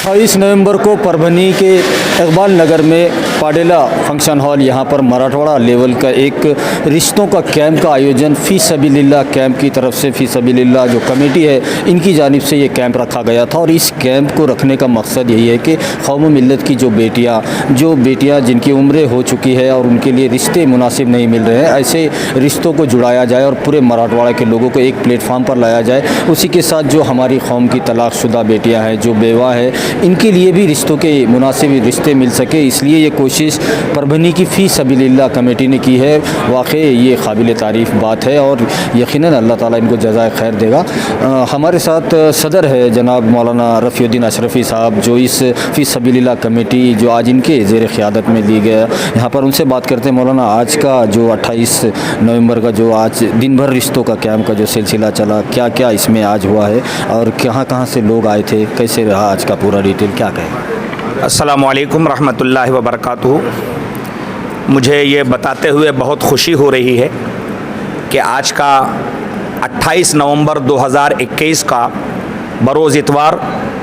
28 नवंबर को परभनी के इकबाल नगर में पाडेला फंक्शन हॉल यहाँ पर मराठवाड़ा लेवल का एक रिश्तों का कैंप का आयोजन फ़ी सबिलिल्लाह कैंप की तरफ से फ़ी सबिलिल्लाह जो कमेटी है इनकी जानिब से ये कैंप रखा गया था। और इस कैंप को रखने का मकसद यही है कि कौम मिल्लत की जो बेटियाँ जिनकी उम्रें हो चुकी है और उनके लिए रिश्ते मुनासिब नहीं मिल रहे हैं, ऐसे रिश्तों को जुड़ाया जाए और पूरे मराठवाड़ा के लोगों को एक प्लेटफार्म पर लाया जाए। उसी के साथ जो हमारी कौम की तलाक़शुदा बेटियाँ हैं, जो बेवा है, इनके लिए भी रिश्तों के मुनासिब रिश्ते मिल सके, इसलिए ये कोशिश परभनी की फ़ी सबिलिल्लाह कमेटी ने की है। वाकई ये काबिल तारीफ़ बात है और यकीनन अल्लाह ताला इनको जज़ाए खैर देगा। हमारे साथ सदर है जनाब मौलाना रफ़ीउद्दीन अशरफ़ी साहब, जो इस फ़ी सबिलिल्लाह कमेटी जो आज इनके ज़ेर क़ियादत में ली गया, यहाँ पर उनसे बात करते हैं। मौलाना, आज का जो 28 नवंबर का जो आज दिन भर रिश्तों का कैंप का जो सिलसिला चला, क्या क्या इसमें आज हुआ है और कहाँ कहाँ से लोग आए थे, कैसे रहा आज का पूरा डिटेल क्या कहें? अस्सलामु अलैकुम रहमतुल्लाहि व बरकातुहू। मुझे ये बताते हुए बहुत खुशी हो रही है कि आज का 28 नवंबर 2021 का बरोज़ इतवार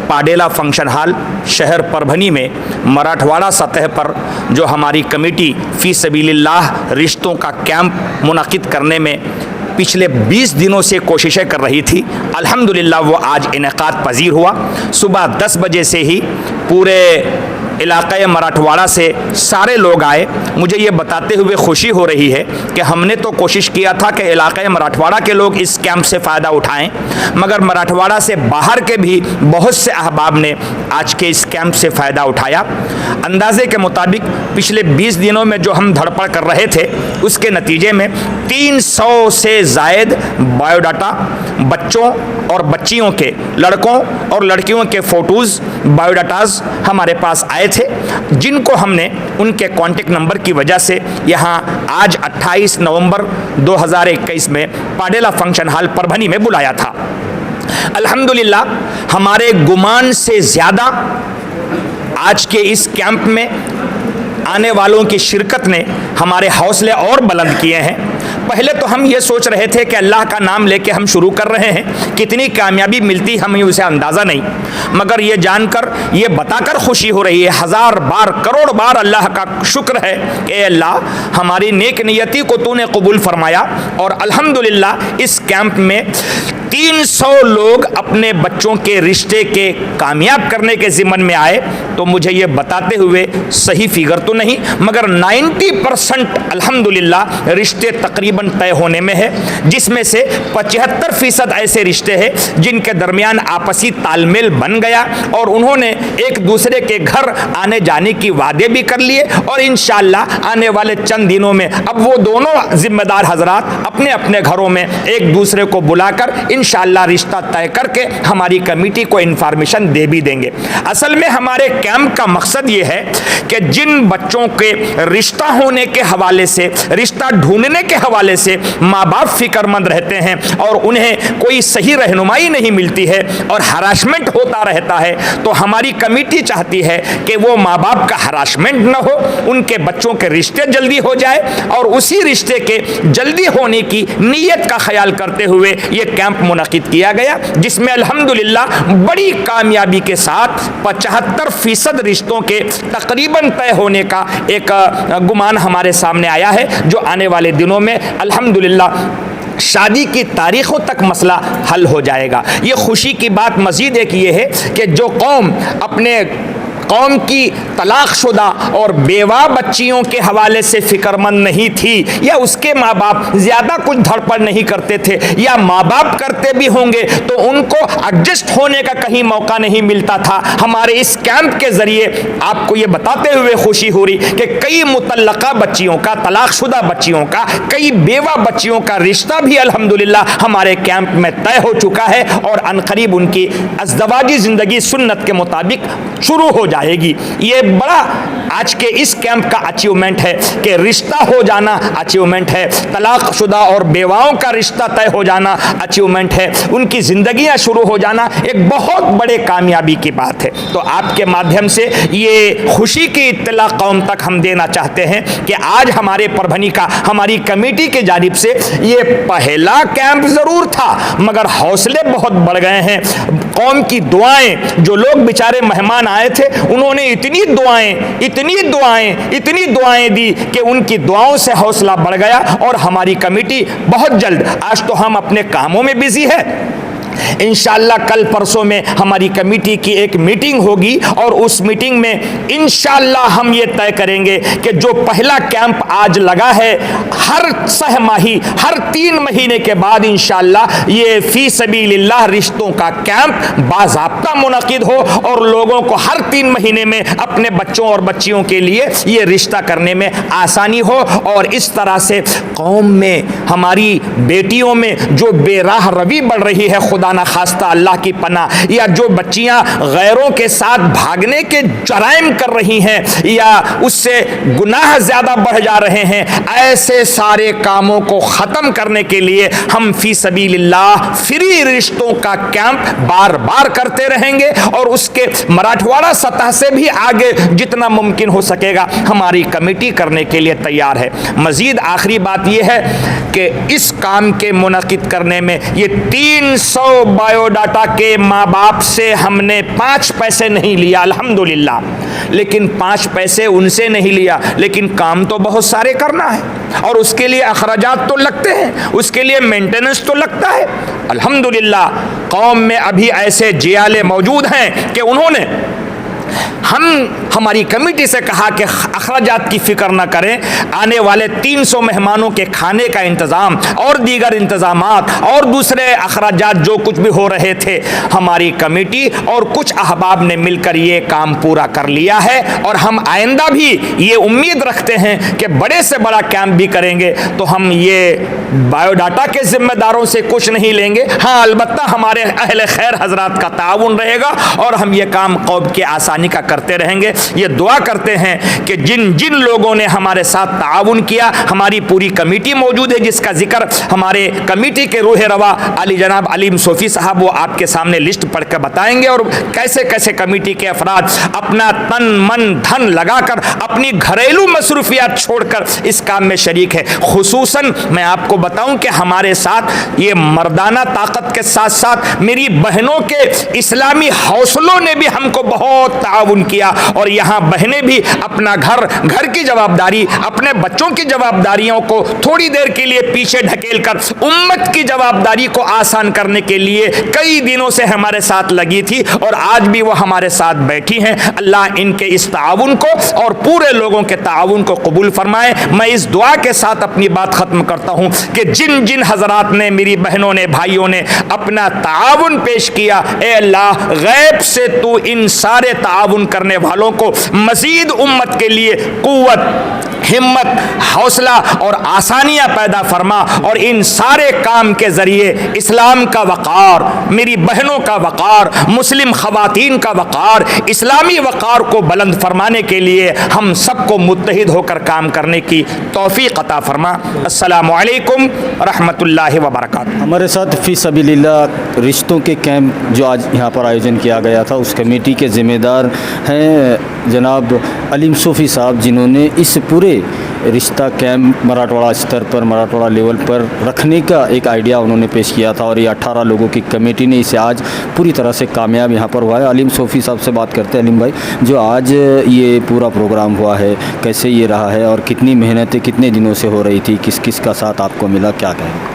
पाडेला फंक्शन हॉल शहर परभनी में मराठवाड़ा सतह पर जो हमारी कमेटी फ़ी सबिलिल्लाह रिश्तों का कैंप मुनक़िद करने में पिछले 20 दिनों से कोशिशें कर रही थी, अल्हम्दुलिल्लाह वो आज इनेकाद पजीर हुआ। सुबह 10 बजे से ही पूरे इलाक़े मराठवाड़ा से सारे लोग आए। मुझे ये बताते हुए खुशी हो रही है कि हमने तो कोशिश किया था कि इलाक़े मराठवाड़ा के लोग इस कैंप से फ़ायदा उठाएं, मगर मराठवाड़ा से बाहर के भी बहुत से अहबाब ने आज के इस कैंप से फ़ायदा उठाया। अंदाज़े के मुताबिक पिछले 20 दिनों में जो हम धड़पड़ कर रहे थे, उसके नतीजे में 300 से ज़ायद बायोडाटा बच्चों और बच्चियों के, लड़कों और लड़कियों के फ़ोटोज़, बायोडाटाज़ हमारे पास आए थे, जिनको हमने उनके कॉन्टेक्ट नंबर की वजह से यहाँ आज 28 नवंबर 2021 में पाडेला फंक्शन हॉल परभनी में बुलाया था। अल्हम्दुलिल्लाह हमारे गुमान से ज़्यादा आज के इस कैंप में आने वालों की शिरकत ने हमारे हौसले और बुलंद किए हैं। पहले तो हम ये सोच रहे थे कि अल्लाह का नाम लेके हम शुरू कर रहे हैं, कितनी कामयाबी मिलती हमें उसे अंदाज़ा नहीं, मगर ये जानकर, ये बताकर खुशी हो रही है, हज़ार बार करोड़ बार अल्लाह का शुक्र है कि अल्लाह हमारी नेक नियति को तूने कबूल फरमाया। और अल्हम्दुलिल्लाह इस कैंप में 300 लोग अपने बच्चों के रिश्ते के कामयाब करने के ज़िम्मन में आए। तो मुझे ये बताते हुए सही फिगर तो नहीं, मगर 90% अल्हम्दुलिल्लाह रिश्ते तकरीबन तय होने में है, जिसमें से 75% ऐसे रिश्ते हैं जिनके दरमियान आपसी तालमेल बन गया और उन्होंने एक दूसरे के घर आने जाने की वादे भी कर लिए। और इंशाअल्लाह आने वाले चंद दिनों में अब वो दोनों जिम्मेदार हजरात अपने अपने घरों में एक दूसरे को बुलाकर इंशाअल्लाह रिश्ता तय करके हमारी कमेटी को इंफॉर्मेशन दे भी देंगे। असल में हमारे कैंप का मकसद ये है कि जिन बच्चों के रिश्ता होने के हवाले से, रिश्ता ढूंढने के हवाले से माँ बाप फिक्रमंद रहते हैं और उन्हें कोई सही रहनुमाई नहीं मिलती है और हरासमेंट होता रहता है, तो हमारी कमेटी चाहती है कि वो माँ बाप का हरासमेंट न हो, उनके बच्चों के रिश्ते जल्दी हो जाए। और उसी रिश्ते के जल्दी होने की नीयत का ख्याल करते हुए ये कैंप मुनक़िद किया गया, जिसमें अल्हम्दुलिल्लाह बड़ी कामयाबी के साथ 75% रिश्तों के तकरीबन तय होने का एक गुमान हमारे सामने आया है, जो आने वाले दिनों में अल्हम्दुलिल्लाह शादी की तारीखों तक मसला हल हो जाएगा। ये खुशी की बात मज़ीद एक ये है कि जो कौम अपने कौम की तलाक़शुदा और बेवा बच्चियों के हवाले से फ़िक्रमंद नहीं थी, या उसके माँ बाप ज़्यादा कुछ धड़पड़ नहीं करते थे, या माँ बाप करते भी होंगे तो उनको एडजस्ट होने का कहीं मौका नहीं मिलता था, हमारे इस कैंप के ज़रिए आपको ये बताते हुए खुशी हो रही कि कई मुतल्लक़ा बच्चियों का, तलाक़शुदा बच्चियों का, कई बेवा बच्चियों का रिश्ता भी अल्हम्दुलिल्लाह हमारे कैंप में तय हो चुका है और अनक़रीब उनकी अज़दवाजी ज़िंदगी सुन्नत के मुताबिक शुरू हो जाएगी। ये बड़ा आज के इस कैंप का अचीवमेंट है कि रिश्ता हो जाना अचीवमेंट है, तलाकशुदा और बेवाओं का रिश्ता तय हो जाना अचीवमेंट है, उनकी जिंदगियां शुरू हो जाना एक बहुत बड़े कामयाबी की बात है। तो आपके माध्यम से ये खुशी की इत्तला कौम तक हम देना चाहते हैं कि आज हमारे परभनी का, हमारी कमेटी की जानिब से ये पहला कैंप जरूर था, मगर हौसले बहुत बढ़ गए हैं। कौम की दुआएं, जो लोग बेचारे मेहमान आए थे उन्होंने इतनी दुआएं दी कि उनकी दुआओं से हौसला बढ़ गया। और हमारी कमेटी बहुत जल्द, आज तो हम अपने कामों में बिजी है, इंशाअल्लाह कल परसों में हमारी कमेटी की एक मीटिंग होगी और उस मीटिंग में इंशाअल्लाह हम ये तय करेंगे कि जो पहला कैंप आज लगा है, हर सहमाही, हर 3 महीने के बाद इंशाअल्लाह ये फी सबीलिल्लाह रिश्तों का कैंप बाज़ाब्ता मुनक़िद हो और लोगों को हर 3 महीने में अपने बच्चों और बच्चियों के लिए ये रिश्ता करने में आसानी हो। और इस तरह से कौम में, हमारी बेटियों में जो बेराह रवी बढ़ रही है, खुदा ना खास्ता अल्लाह की पनाह, या जो बच्चियां गैरों के साथ भागने के जराइम कर रही हैं या उससे गुनाह ज्यादा बढ़ जा रहे हैं, ऐसे सारे कामों को खत्म करने के लिए हम फी सबीलिल्लाह फ्री रिश्तों का कैंप बार बार करते रहेंगे और उसके मराठवाड़ा सतह से भी आगे जितना मुमकिन हो सकेगा हमारी कमेटी करने के लिए तैयार है। मजीद आखिरी बात यह है कि इस काम के मुनक़िद करने में ये 300 बायोडाटा के माँ बाप से हमने 5 पैसे नहीं लिया अल्हम्दुलिल्लाह, लेकिन 5 पैसे उनसे नहीं लिया, लेकिन काम तो बहुत सारे करना है और उसके लिए अखराजात तो लगते हैं, उसके लिए मेंटेनेंस तो लगता है। अल्हम्दुलिल्लाह कौम में अभी ऐसे जियाले मौजूद हैं कि उन्होंने हमारी कमेटी से कहा कि अखराजात की फिक्र न करें, आने वाले 300 मेहमानों के खाने का इंतज़ाम और दीगर इंतज़ामात और दूसरे अखराजात जो कुछ भी हो रहे थे, हमारी कमेटी और कुछ अहबाब ने मिलकर ये काम पूरा कर लिया है। और हम आइंदा भी ये उम्मीद रखते हैं कि बड़े से बड़ा कैंप भी करेंगे तो हम ये बायोडाटा के जिम्मेदारों से कुछ नहीं लेंगे। हाँ, अलबत्ता हमारे अहले खैर हजरात का ताउन रहेगा और हम ये काम कौम की आसानी का करते रहेंगे। ये दुआ करते हैं कि जिन जिन लोगों ने हमारे साथ ताउन किया, हमारी पूरी कमेटी मौजूद है जिसका जिक्र हमारे कमेटी के रूह रवा अली जनाब अलीम सोफी साहब वो आपके सामने लिस्ट पढ़ कर बताएंगे और कैसे कैसे कमेटी के अफराद अपना तन मन धन लगाकर अपनी घरेलू मसरूफियात छोड़कर इस काम में शरीक है। खुसूसन मैं आपको बताऊं कि हमारे साथ ये मर्दाना ताकत के साथ साथ मेरी बहनों के इस्लामी हौसलों ने भी हमको बहुत ताउन किया और यहाँ बहनें भी अपना घर की जवाबदारी, अपने बच्चों की जवाबदारियों को थोड़ी देर के लिए पीछे ढकेलकर उम्मत की जवाबदारी को आसान करने के लिए कई दिनों से हमारे साथ लगी थी और आज भी वो हमारे साथ बैठी हैं। अल्लाह इनके इस ताउन को और पूरे लोगों के ताउन को कबूल फरमाए। मैं इस दुआ के साथ अपनी बात खत्म करता हूँ कि जिन जिन हजरात ने, मेरी बहनों ने, भाइयों ने अपना ताउन पेश किया, ए अल्लाह गैब से तू इन सारे ताउन करने वालों को मजीद उम्मत के लिए कुव्वत, हिम्मत, हौसला और आसानियां पैदा फरमा और इन सारे काम के जरिए इस्लाम का वक़ार, मेरी बहनों का वक़ार, मुस्लिम ख़वातीन का वक़ार, इस्लामी वक़ार को बुलंद फरमाने के लिए हम सबको मुत्तहिद होकर काम करने की तौफ़ीक़ अता फरमा। अस्सलामु अलैकुम रहमतुल्लाहि व बरकातहू। हमारे साथ फ़ी सबीलिल्लाह रिश्तों के कैंप जो आज यहाँ पर आयोजन किया गया था उस कमेटी के ज़िम्मेदार हैं जनाब अलीम सूफ़ी साहब, जिन्होंने इस पूरे रिश्ता कैंप मराठवाड़ा स्तर पर, मराठवाड़ा लेवल पर रखने का एक आइडिया उन्होंने पेश किया था और ये 18 लोगों की कमेटी ने इसे आज पूरी तरह से कामयाब यहाँ पर हुआ है। अलीम सूफ़ी साहब से बात करते हैं। अलीम भाई, जो आज ये पूरा प्रोग्राम हुआ है, कैसे ये रहा है और कितनी मेहनतें कितने दिनों से हो रही थी, किस किस का साथ आपको मिला, क्या कहें?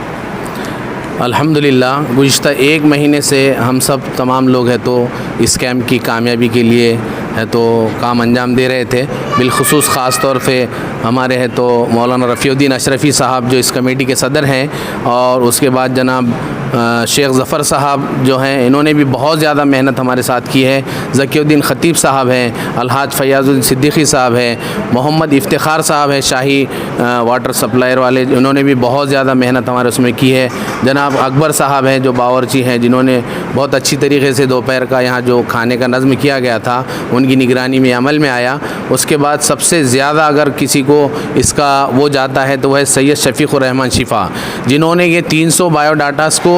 अल्हम्दुलिल्लाह गुज़िश्ता 1 महीने से हम सब तमाम लोग हैं तो इस कैंप की कामयाबी के लिए है तो काम अंजाम दे रहे थे। बिलखुसूस ख़ास तौर पे हमारे हैं तो मौलाना रफ़ीउद्दीन अशरफ़ी साहब जो इस कमेटी के सदर हैं और उसके बाद जनाब शेख ज़फ़र साहब जो हैं, इन्होंने भी बहुत ज़्यादा मेहनत हमारे साथ की है। ज़कीउद्दीन ख़तीब साहब हैं, अलहाज फ़याज़ुद्दीन सिद्दीक़ी साहब हैं, मोहम्मद इफ्तिखार साहब हैं शाही वाटर सप्लायर वाले, इन्होंने भी बहुत ज़्यादा मेहनत हमारे उसमें की है। जनाब अकबर साहब हैं जो बावर्ची हैं, जिन्होंने बहुत अच्छी तरीके से दोपहर का यहाँ जो खाने का नज़्म किया गया था उनकी निगरानी में अमल में आया। उसके बाद सबसे ज़्यादा अगर किसी को इसका वो जाता है तो वह सैयद शफ़ीक़ुर रहमान शिफ़ा, जिन्होंने ये 300 बायोडाटास को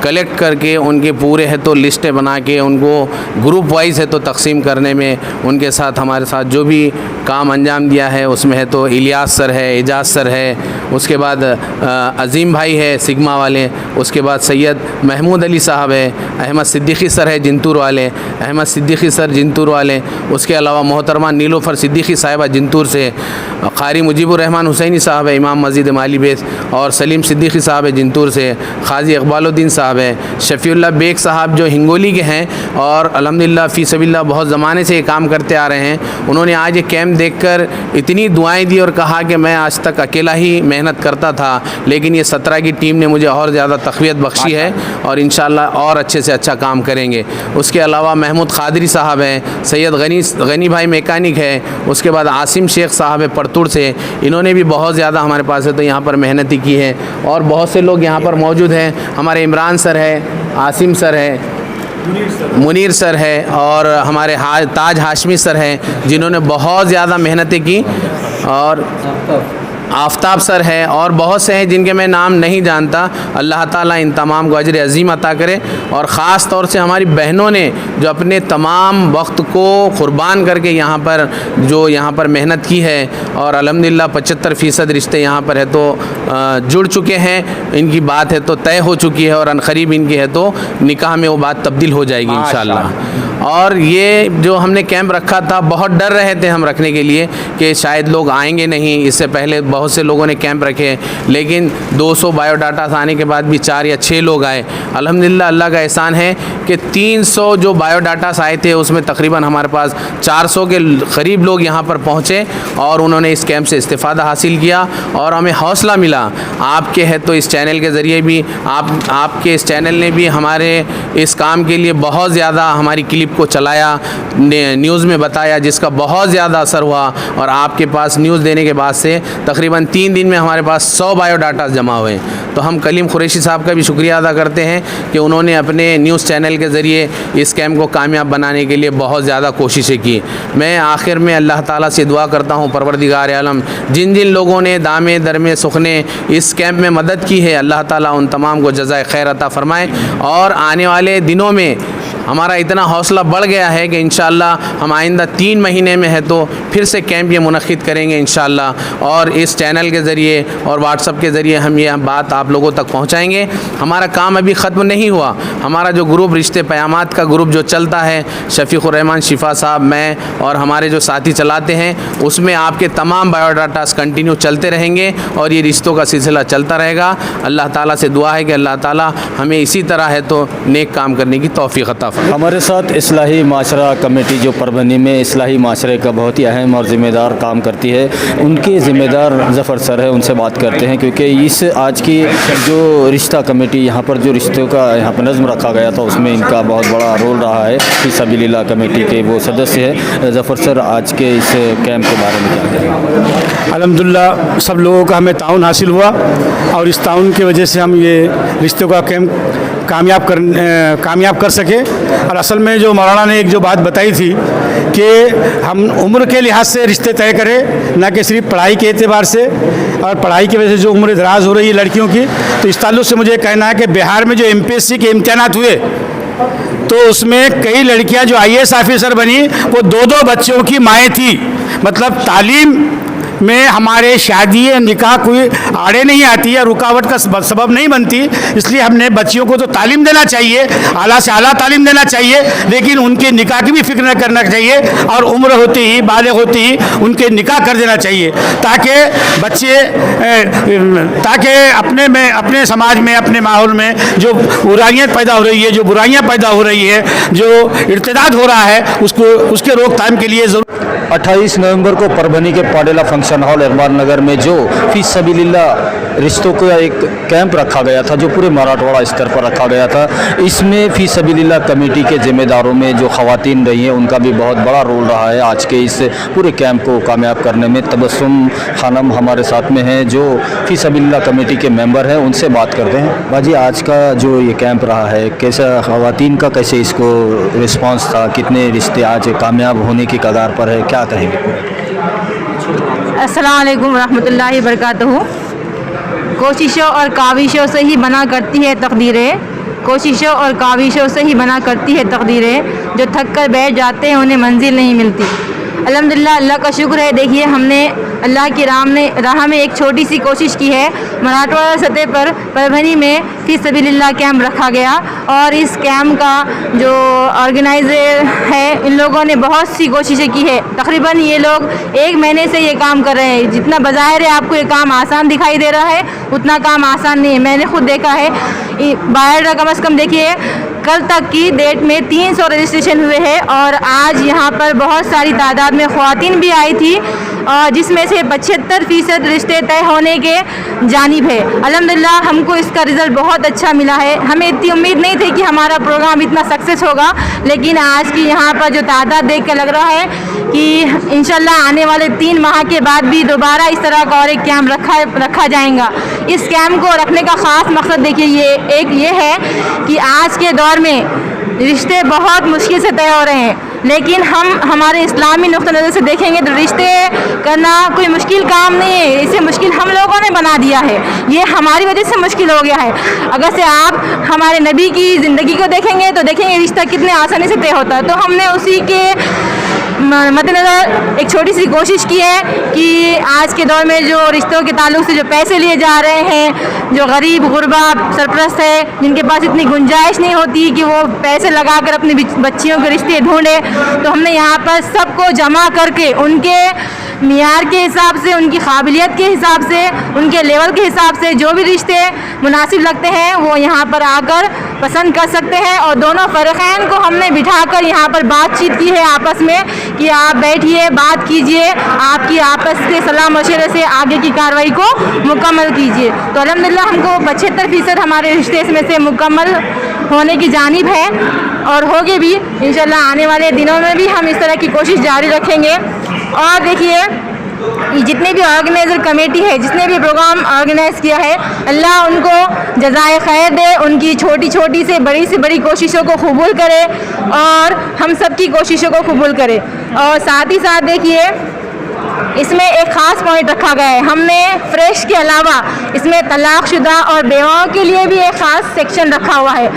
कलेक्ट करके उनके पूरे है तो लिस्टें बना के उनको ग्रुप वाइज है तो तकसीम करने में उनके साथ हमारे साथ जो भी काम अंजाम दिया है उसमें है तो इलियास सर है, एजाज सर है, उसके बाद अज़ीम भाई है सिग्मा वाले, उसके बाद सैयद महमूद अली साहब है, अहमद सिद्दीक़ी सर है जिंतूर वाले, अहमद सिद्दीक़ी सर जिंतूर वाले, उसके अलावा मोहतरमा नीलोफ़र सिद्दीक़ी साहिबा जिंतूर से, क़ारी मुजीबुर रहमान हुसैनी साहब है इमाम मस्जिद माली बेस, और सलीम सिद्दीक़ी साहब है जिंतूर से, क़ाज़ी इक़बालुद्दीन साहब है, शफ़ीउल्लाह बेग साहब जो हिंगोली के हैं और अल्हम्दुलिल्लाह फ़ी सबीलिल्लाह बहुत ज़माने से ये काम करते आ रहे हैं। उन्होंने आज ये कैंप देखकर इतनी दुआएं दी और कहा कि मैं आज तक अकेला ही मेहनत करता था, लेकिन ये 17 की टीम ने मुझे और ज़्यादा तक़वियत बख्शी है और इंशाअल्लाह और अच्छे से अच्छा काम करेंगे। उसके अलावा महमूद क़ादरी साहब हैं, सैयद गनी भाई मैकेनिक है, उसके बाद आसिम शेख साहब है परतुड़ से, इन्होंने भी बहुत ज़्यादा हमारे पास है तो यहाँ पर मेहनती की है और बहुत से लोग यहाँ पर मौजूद हैं। हमारे इमरान सर है, आसिम सर है, मुनीर सर है और हमारे ताज हाशमी सर हैं जिन्होंने बहुत ज़्यादा मेहनतें की, और आफ्ताब सर है और बहुत से हैं जिनके मैं नाम नहीं जानता। अल्लाह ताला इन तमाम को अजर अज़ीम अता करे। और ख़ास तौर से हमारी बहनों ने जो अपने तमाम वक्त को क़ुरबान करके यहाँ पर मेहनत की है और अल्हम्दुलिल्लाह 75% रिश्ते यहाँ पर है तो जुड़ चुके हैं, इनकी बात है तो तय हो चुकी है और अनक़रीब इनकी है तो निकाह में वो बात तब्दील हो जाएगी इंशाअल्लाह। और ये जो हमने कैंप रखा था बहुत डर रहे थे हम रखने के लिए कि शायद लोग आएंगे नहीं, इससे पहले बहुत से लोगों ने कैंप रखे, लेकिन 200 बायोडाटा आने के बाद भी 4 या 6 लोग आए। अल्हम्दुलिल्लाह अल्लाह का एहसान है कि 300 जो बायोडाटास आए थे उसमें तकरीबन हमारे पास 400 के करीब लोग यहाँ पर पहुँचे और उन्होंने इस कैंप से इस्तिफ़ादा हासिल किया और हमें हौसला मिला। आपके है तो इस चैनल के ज़रिए भी आपके इस चैनल ने भी हमारे इस काम के लिए बहुत ज़्यादा हमारी क्लिप को चलाया, न्यूज़ में बताया, जिसका बहुत ज़्यादा असर हुआ और आपके पास न्यूज़ देने के बाद से तकरीबन 3 दिन में हमारे पास 100 बायोडाटा जमा हुए। तो हम कलीम कुरैशी साहब का भी शुक्रिया अदा करते हैं कि उन्होंने अपने न्यूज़ चैनल के ज़रिए इस कैंप को कामयाब बनाने के लिए बहुत ज़्यादा कोशिशें की। मैं आखिर में अल्लाह ताला से दुआ करता हूँ, परवरदिगार आलम जिन जिन लोगों ने दामे दरमे सुखने इस कैंप में मदद की है, अल्लाह ताला उन तमाम को जज़ाए खैर अता फ़रमाए। और आने वाले दिनों में हमारा इतना हौसला बढ़ गया है कि इंशाअल्लाह हम आइंदा 3 महीने में है तो फिर से कैंप ये मुनक़िद करेंगे इंशाअल्लाह, और इस चैनल के ज़रिए और व्हाट्सअप के ज़रिए हम ये बात आप लोगों तक पहुँचाएँगे। हमारा काम अभी ख़त्म नहीं हुआ। हमारा जो ग्रुप रिश्ते क़यामत का ग्रुप जो चलता है, शफ़ीक़ुर रहमान शिफ़ा साहब, मैं और हमारे जो साथी चलाते हैं, उसमें आपके तमाम बायोडाटास कंटिन्यू चलते रहेंगे और ये रिश्तों का सिलसिला चलता रहेगा। अल्लाह ताला से दुआ है कि अल्लाह ताला हमें इसी तरह है तो नेक काम करने की तौफ़ीक़ अता। हमारे साथ इस्लाही माशरा कमेटी जो परभनी में इस्लाही माशरे का बहुत ही अहम और ज़िम्मेदार काम करती है, उनके ज़िम्मेदार ज़फ़र सर है, उनसे बात करते हैं क्योंकि इस आज की जो रिश्ता कमेटी यहाँ पर जो रिश्तों का यहाँ पर नज़्म रखा गया था उसमें इनका बहुत बड़ा रोल रहा है। फ़ी सबीलिल्लाह कमेटी के वो सदस्य हैं। ज़फ़र सर, आज के इस कैंप के बारे में क्या कहेंगे? अल्हम्दुलिल्लाह सब लोगों का हमें ताउन हासिल हुआ और इस ताउन की वजह से हम ये रिश्तों का कैंप कामयाब कर सके। और असल में जो मौलाना ने एक जो बात बताई थी कि हम उम्र के लिहाज से रिश्ते तय करें, ना कि सिर्फ पढ़ाई के एतबार से, और पढ़ाई की वजह से जो उम्र दराज हो रही है लड़कियों की, तो इस ताल्लुक़ से मुझे कहना है कि बिहार में जो MPSC के इम्तिहानात हुए तो उसमें कई लड़कियां जो IAS ऑफिसर बनी वो 2-2 बच्चों की माएँ थी। मतलब तालीम में हमारे शादी निकाह कोई आड़े नहीं आती है, रुकावट का सबब नहीं बनती। इसलिए हमने बच्चियों को तो तालीम देना चाहिए, आला से आला तालीम देना चाहिए, लेकिन उनके निकाह की भी फिक्र न करना चाहिए और उम्र होती ही बालिग होती ही उनके निकाह कर देना चाहिए ताकि बच्चे अपने समाज में, अपने माहौल में जो बुराइयाँ पैदा हो रही है, जो बुराइयाँ पैदा हो रही है, जो इर्तिदाद हो रहा है, उसके रोकथाम के लिए 28 नवंबर को परभनी के पाडेला function function hall Iqbal Nagar में जो फी सबीलिल्लाह रिश्तों का एक कैंप रखा गया था, जो पूरे मराठवाड़ा स्तर पर रखा गया था, इसमें फी सबीलिल्लाह कमेटी के ज़िम्मेदारों में जो ख़वातीन रही हैं उनका भी बहुत बड़ा रोल रहा है आज के इस पूरे कैंप को कामयाब करने में। तबस्सुम खानम हमारे साथ में हैं जो फी सबीलिल्लाह कमेटी के मेंबर हैं, उनसे बात करते हैं। बाजी, आज का जो ये कैंप रहा है, कैसा ख़वातीन का कैसे इसको रिस्पांस था, कितने रिश्ते आज कामयाब होने की कगार पर है, क्या कहेंगे? अस्सलाम वालेकुम रहमतुल्लाहि व बरकातहू। कोशिशों और काविशों से ही बना करती है तकदीरें, कोशिशों और काविशों से ही बना करती है तकदीरें, जो थक कर बैठ जाते हैं उन्हें मंजिल नहीं मिलती। अल्हम्दुलिल्लाह, अल्लाह का शुक्र है। देखिए, हमने अल्लाह की राह में एक छोटी सी कोशिश की है। मराठवाड़ा सतह पर परभनी में फी सबीलिल्लाह कैंप रखा गया और इस कैंप का जो ऑर्गेनाइज़र है, इन लोगों ने बहुत सी कोशिशें की है। तकरीबन ये लोग 1 महीने से ये काम कर रहे हैं। जितना बज़ाहिर है आपको ये काम आसान दिखाई दे रहा है, उतना काम आसान नहीं है। मैंने खुद देखा है, बाहर कम से कम देखिए, कल तक की डेट में 300 रजिस्ट्रेशन हुए हैं और आज यहाँ पर बहुत सारी तादाद में ख़वातीन भी आई थी और जिसमें से 75% रिश्ते तय होने के जानिब है। अल्हम्दुलिल्लाह, हमको इसका रिज़ल्ट बहुत अच्छा मिला है। हमें इतनी उम्मीद नहीं थी कि हमारा प्रोग्राम इतना सक्सेस होगा, लेकिन आज की यहाँ पर जो तादाद देख कर लग रहा है कि इंशाल्लाह आने वाले 3 माह के बाद भी दोबारा इस तरह का और एक कैंप रखा जाएगा। इस कैंप को रखने का ख़ास मकसद देखिए ये है कि आज के दौर में रिश्ते बहुत मुश्किल से तय हो रहे हैं, लेकिन हम हमारे इस्लामी नुक्ता नज़र से देखेंगे तो रिश्ते करना कोई मुश्किल काम नहीं है। इसे मुश्किल हम लोगों ने बना दिया है, ये हमारी वजह से मुश्किल हो गया है। अगर से आप हमारे नबी की ज़िंदगी को देखेंगे तो देखेंगे रिश्ता कितने आसानी से तय होता है। तो हमने उसी के मद्देनज़र एक छोटी सी कोशिश की है कि आज के दौर में जो रिश्तों के ताल्लुक़ से जो पैसे लिए जा रहे हैं, जो गरीब गुरबा सरपरस्त है, जिनके पास इतनी गुंजाइश नहीं होती कि वो पैसे लगाकर अपनी बच्चियों के रिश्ते ढूंढे, तो हमने यहाँ पर सबको जमा करके उनके मियार के हिसाब से, उनकी काबिलियत के हिसाब से, उनके लेवल के हिसाब से जो भी रिश्ते मुनासिब लगते हैं वो यहाँ पर आकर पसंद कर सकते हैं। और दोनों फ़रीक़ैन को हमने बिठाकर यहाँ पर बातचीत की है आपस में कि आप बैठिए, बात कीजिए, आपकी आपस के सलाह मशवरे से आगे की कार्रवाई को मुकम्मल कीजिए। तो अल्हम्दुलिल्लाह, हमको 75% हमारे रिश्ते इसमें से मुकम्मल होने की जानिब है और होगे भी इंशाल्लाह। आने वाले दिनों में भी हम इस तरह की कोशिश जारी रखेंगे। और देखिए, जितने भी ऑर्गेनाइज़र कमेटी है, जिसने भी प्रोग्राम ऑर्गेनाइज़ किया है, अल्लाह उनको जज़ाए खैर दे, उनकी छोटी छोटी से बड़ी कोशिशों को कबूल करे और हम सब की कोशिशों को कबूल करे। और साथ ही साथ देखिए, इसमें एक ख़ास पॉइंट रखा गया है। हमने फ्रेश के अलावा इसमें तलाक़शुदा और बेवाओं के लिए भी एक ख़ास सेक्शन रखा हुआ है,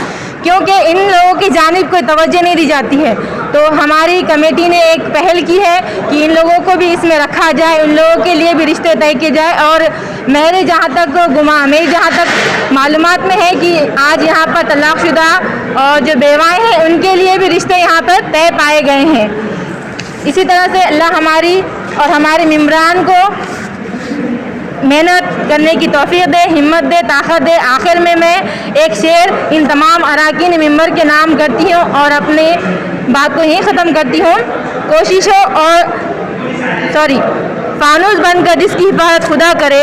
क्योंकि इन लोगों की जानिब कोई तवज्जो नहीं दी जाती है। तो हमारी कमेटी ने एक पहल की है कि इन लोगों को भी इसमें रखा जाए, उन लोगों के लिए भी रिश्ते तय किए जाए। और मेरी जहाँ तक मालूमात में है कि आज यहाँ पर तलाक़शुदा और जो बेवाएँ हैं उनके लिए भी रिश्ते यहाँ पर तय पाए गए हैं। इसी तरह से अल्लाह हमारी और हमारे मेंबरान को मेहनत करने की तौफीक दे, हिम्मत दे, ताकत दे। आखिर में मैं एक शेर इन तमाम अराकीन मेंबर के नाम करती हूँ और अपने बात को यहीं ख़त्म करती हूँ। कोशिशों और फानूस बनकर जिसकी हिफाजत खुदा करे,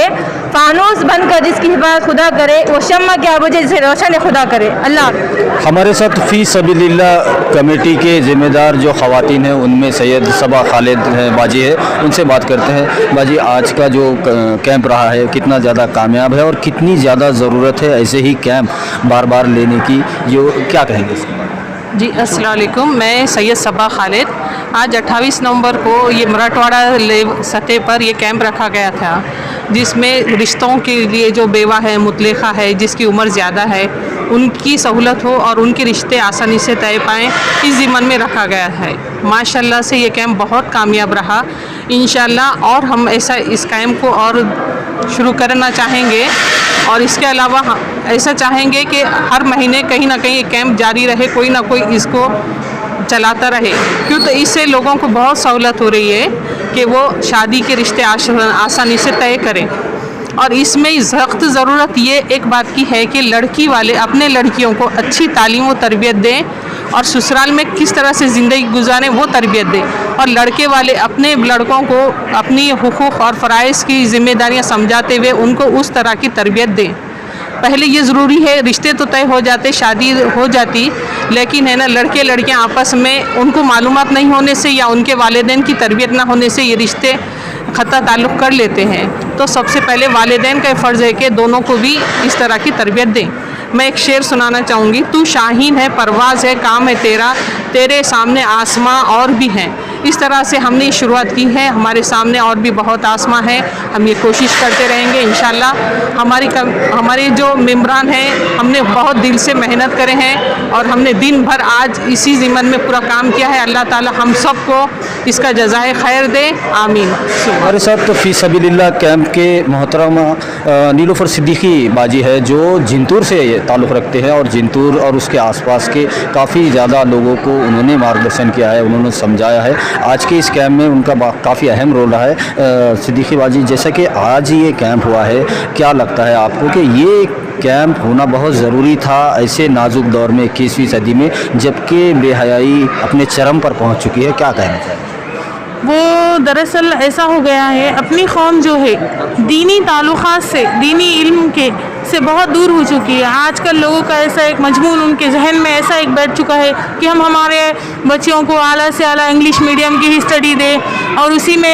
फानूस बनकर जिसकी हिफाजत खुदा करे, वो शम्मा क्या बुझे जिसे रोशन खुदा करे। अल्लाह। हमारे साथ फ़ी सबीलिल्लाह कमेटी के ज़िम्मेदार जो ख़वातीन हैं उनमें सैयद सबा खालिद बाजी है, उनसे बात करते हैं। बाजी, आज का जो कैंप रहा है कितना ज़्यादा कामयाब है और कितनी ज़्यादा ज़रूरत है ऐसे ही कैंप बार बार लेने की, जो क्या कहेंगे? जी अस्सलाम वालेकुम, मैं सैयद सबा खालिद। आज 28 नवंबर को ये मराठवाड़ा सतह पर ये कैंप रखा गया था, जिसमें रिश्तों के लिए जो बेवा है, मुतलका है, जिसकी उम्र ज़्यादा है, उनकी सहूलत हो और उनके रिश्ते आसानी से तय पाएँ, इस ज़िम्मन में रखा गया है। माशाल्लाह से ये कैंप बहुत कामयाब रहा। इंशाल्लाह और हम इस कैंप को और शुरू करना चाहेंगे और इसके अलावा ऐसा चाहेंगे कि हर महीने कहीं ना कहीं कैंप जारी रहे, कोई ना कोई इसको चलाता रहे, क्यों तो इससे लोगों को बहुत सहूलत हो रही है कि वो शादी के रिश्ते आसानी से तय करें। और इसमें सख्त ज़रूरत ये एक बात की है कि लड़की वाले अपने लड़कियों को अच्छी तालीम व तरबियत दें और ससुराल में किस तरह से ज़िंदगी गुजारें वो तरबियत दें, और लड़के वाले अपने लड़कों को अपनी हुकूक़ और फ़राइज़ की ज़िम्मेदारियाँ समझाते हुए उनको उस तरह की तरबियत दें। पहले ये ज़रूरी है, रिश्ते तो तय हो जाते, शादी हो जाती, लेकिन है ना लड़के लड़कियां आपस में उनको मालूमात नहीं होने से या उनके वालिदैन की तरबियत ना होने से ये रिश्ते ख़त्ता ताल्लुक़ कर लेते हैं। तो सबसे पहले वालिदैन का फ़र्ज़ है कि दोनों को भी इस तरह की तरबियत दें। मैं एक शेर सुनाना चाहूँगी। तू शाहीन है, परवाज़ है, काम है तेरा, तेरे सामने आसमां और भी हैं। इस तरह से हमने शुरुआत की है, हमारे सामने और भी बहुत आसमां है। हम ये कोशिश करते रहेंगे इंशाल्लाह। हमारे जो मेम्बरान हैं, हमने बहुत दिल से मेहनत करे हैं और हमने दिन भर आज इसी ज़िम्मन में पूरा काम किया है। अल्लाह ताला हम सबको इसका जज़ाए खैर दे, आमीन। हमारे साथ तो फ़ी सबीलिल्लाह कैंप के मोहतरमा नीलोफर सिद्दीकी बाजी है, जो जिंतूर से ताल्लुक़ रखते हैं और जिंतूर और उसके आसपास के काफ़ी ज़्यादा लोगों को उन्होंने मार्गदर्शन किया है, उन्होंने समझाया है। आज के इस कैंप में उनका काफ़ी अहम रोल रहा है। सिद्दीकी बाजी, जैसा कि आज ये कैंप हुआ है, क्या लगता है आपको कि ये कैंप होना बहुत ज़रूरी था ऐसे नाजुक दौर में 21वीं सदी में, जबकि बेहयाई अपने चरम पर पहुंच चुकी है? क्या कहना चाहिए? वो दरअसल ऐसा हो गया है, अपनी कौम जो है दीनी ताल्लुक़ात से, दीनी इल्म के से बहुत दूर हो चुकी है। आजकल लोगों का ऐसा एक मजमून उनके जहन में ऐसा एक बैठ चुका है कि हम हमारे बच्चों को आला से आला इंग्लिश मीडियम की ही स्टडी दें और उसी में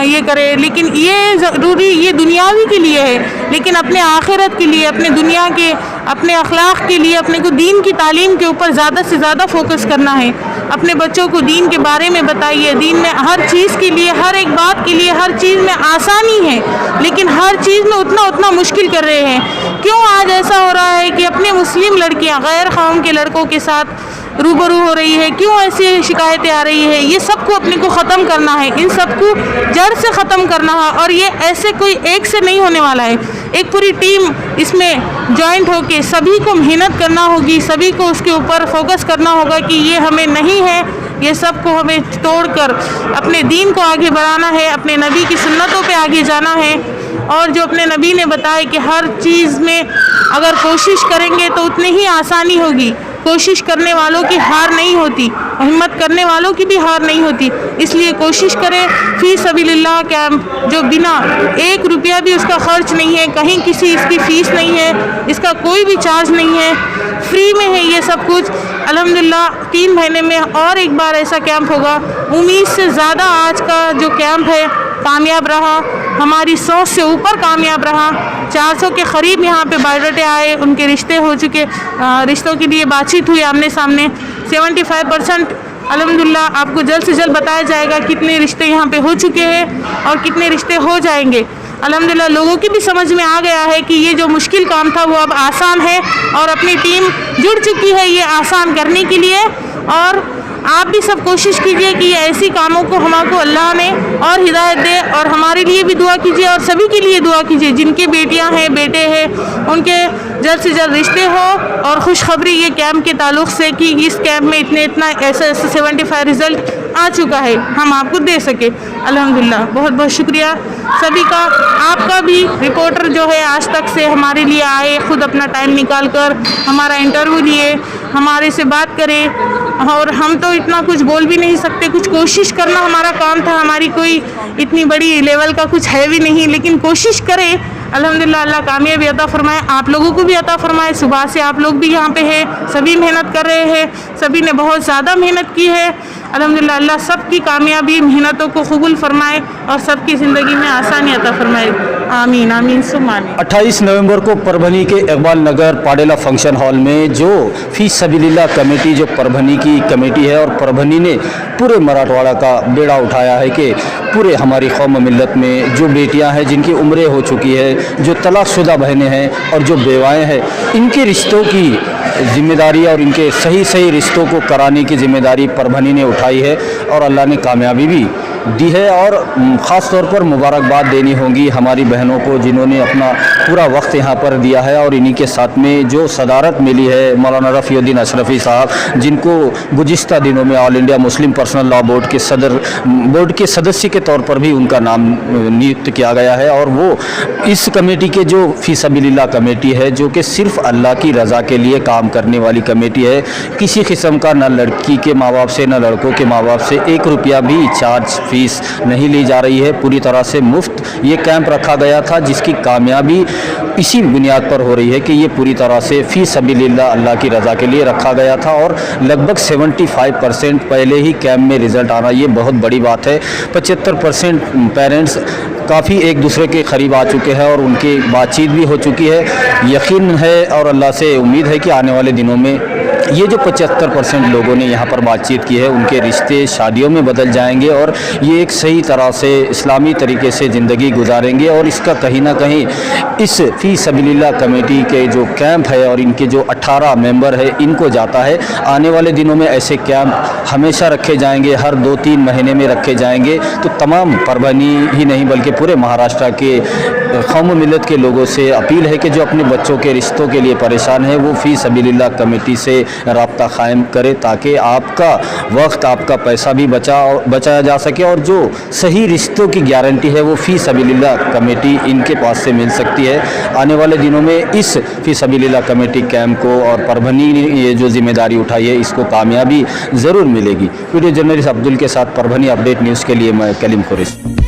ये करें। लेकिन ये ज़रूरी, ये दुनियावी के लिए है, लेकिन अपने आखिरत के लिए, अपने दुनिया के, अपने अखलाक के लिए अपने को दीन की तालीम के ऊपर ज़्यादा से ज़्यादा फोकस करना है। अपने बच्चों को दीन के बारे में बताइए। दीन में हर चीज़ के लिए, हर एक बात के लिए, हर चीज़ में आसानी है, लेकिन हर चीज़ में उतना मुश्किल कर रहे हैं। क्यों आज ऐसा हो रहा है कि अपने मुस्लिम लड़कियां गैर कौम के लड़कों के साथ रूबरू हो रही है? क्यों ऐसी शिकायतें आ रही है? ये सबको अपने को ख़त्म करना है, इन सबको जड़ से ख़त्म करना है। और ये ऐसे कोई एक से नहीं होने वाला है, एक पूरी टीम इसमें जॉइंट होके सभी को मेहनत करना होगी, सभी को उसके ऊपर फोकस करना होगा कि ये हमें नहीं है, ये सब को हमें तोड़कर अपने दीन को आगे बढ़ाना है, अपने नबी की सुन्नतों पे आगे जाना है। और जो अपने नबी ने बताया कि हर चीज़ में अगर कोशिश करेंगे तो उतनी ही आसानी होगी। कोशिश करने वालों की हार नहीं होती, हिम्मत करने वालों की भी हार नहीं होती। इसलिए कोशिश करें। फ़ी सबीलिल्लाह कैंप जो बिना 1 रुपया भी उसका ख़र्च नहीं है, कहीं किसी इसकी फ़ीस नहीं है, इसका कोई भी चार्ज नहीं है, फ्री में है ये सब कुछ। अल्हम्दुलिल्लाह 3 महीने में और एक बार ऐसा कैंप होगा। उम्मीद से ज़्यादा आज का जो कैंप है कामयाब रहा, हमारी सोच से ऊपर कामयाब रहा। 400 के करीब यहाँ पे बायोडाटे आए, उनके रिश्ते हो चुके, रिश्तों के लिए बातचीत हुई आमने सामने। 75% अल्हम्दुलिल्लाह आपको जल्द से जल्द बताया जाएगा कितने रिश्ते यहाँ पे हो चुके हैं और कितने रिश्ते हो जाएंगे। अल्हम्दुलिल्लाह लोगों की भी समझ में आ गया है कि ये जो मुश्किल काम था वो अब आसान है और अपनी टीम जुड़ चुकी है ये आसान करने के लिए। और आप भी सब कोशिश कीजिए कि ऐसी कामों को हमको अल्लाह ने और हिदायत दे, और हमारे लिए भी दुआ कीजिए और सभी के लिए दुआ कीजिए जिनके बेटियां हैं, बेटे हैं, उनके जल्द से जल्द रिश्ते हो। और खुशखबरी ये कैंप के ताल्लुक़ से कि इस कैंप में इतना ऐसे 75 रिज़ल्ट आ चुका है, हम आपको दे सके। अल्हम्दुलिल्लाह बहुत बहुत शुक्रिया सभी का। आपका भी रिपोर्टर जो है आज तक से हमारे लिए आए, ख़ुद अपना टाइम निकाल कर हमारा इंटरव्यू लिए, हमारे से बात करें। और हम तो इतना कुछ बोल भी नहीं सकते, कुछ कोशिश करना हमारा काम था। हमारी कोई इतनी बड़ी लेवल का कुछ है भी नहीं, लेकिन कोशिश करें। अल्हम्दुलिल्लाह अल्लाह कामयाबी अता फरमाए, आप लोगों को भी अता फरमाए। सुबह से आप लोग भी यहाँ पे हैं, सभी मेहनत कर रहे हैं, सभी ने बहुत ज़्यादा मेहनत की है। अल्हम्दुलिल्लाह अल्लाह सबकी कामयाबी मेहनतों को कबूल फरमाए और सबकी ज़िंदगी में आसानी अता फरमाए। आमीन आमीन सुम्मा आमीन। 28 नवंबर को परभनी के इकबाल नगर पाडेला फंक्शन हॉल में जो फ़ी सबीलिल्लाह कमेटी, जो परभनी की कमेटी है और परभनी ने पूरे मराठवाड़ा का बेड़ा उठाया है कि पूरे हमारी कौम मिल्लत में जो बेटियां हैं जिनकी उम्रें हो चुकी है, जो तलाक़शुदा बहनें हैं और जो बेवाएँ हैं, इनके रिश्तों की ज़िम्मेदारी और इनके सही रिश्तों को कराने की ज़िम्मेदारी परभनी ने उठाई है और अल्लाह ने कामयाबी भी दी है। और ख़ास तौर पर मुबारकबाद देनी होगी हमारी बहनों को जिन्होंने अपना पूरा वक्त यहाँ पर दिया है। और इन्हीं के साथ में जो सदारत मिली है मौलाना रफ़ीउद्दीन अशरफ़ी साहब, जिनको गुज़िश्ता दिनों में all India Muslim personal law board के सदस्य के तौर पर भी उनका नाम नियुक्त किया गया है। और वो इस कमेटी के जो फ़ी सबीलिल्लाह कमेटी है, जो कि सिर्फ़ अल्लाह की रज़ा के लिए काम करने वाली कमेटी है, किसी किस्म का न लड़की के माँ बाप से न लड़कों के माँ बाप से 1 रुपया भी चार्ज फीस नहीं ली जा रही है। पूरी तरह से मुफ्त ये कैंप रखा गया था, जिसकी कामयाबी इसी बुनियाद पर हो रही है कि ये पूरी तरह से फ़ी सबीलिल्लाह अल्लाह की रज़ा के लिए रखा गया था। और लगभग 75% पहले ही कैंप में रिज़ल्ट आना ये बहुत बड़ी बात है। 75% पेरेंट्स काफ़ी एक दूसरे के करीब आ चुके हैं और उनकी बातचीत भी हो चुकी है। यकीन है और अल्लाह से उम्मीद है कि आने वाले दिनों में ये जो 75% लोगों ने यहाँ पर बातचीत की है, उनके रिश्ते शादियों में बदल जाएंगे और ये एक सही तरह से इस्लामी तरीके से ज़िंदगी गुजारेंगे। और इसका कहीं ना कहीं इस फ़ी सबीलिल्लाह कमेटी के जो कैंप है और इनके जो 18 मेंबर है, इनको जाता है। आने वाले दिनों में ऐसे कैंप हमेशा रखे जाएंगे, हर 2-3 महीने में रखे जाएंगे। तो तमाम परभनी ही नहीं बल्कि पूरे महाराष्ट्र के कौम मिलत के लोगों से अपील है कि जो अपने बच्चों के रिश्तों के लिए परेशान है, वो फ़ी सबीलिल्लाह कमेटी से राब्ता कायम करे, ताकि आपका वक्त, आपका पैसा भी बचाया जा सके। और जो सही रिश्तों की गारंटी है, वो फ़ी सबीलिल्लाह कमेटी इनके पास से मिल सकती है। आने वाले दिनों में इस फ़ी सबीलिल्लाह कमेटी कैंप को और परभनी ने ये जो जिम्मेदारी उठाई है, इसको कामयाबी ज़रूर मिलेगी। वीडियो जर्नलिस्ट अब्दुल के साथ परभनी अपडेट न्यूज़ के लिए मैं कलीम खुरैशी।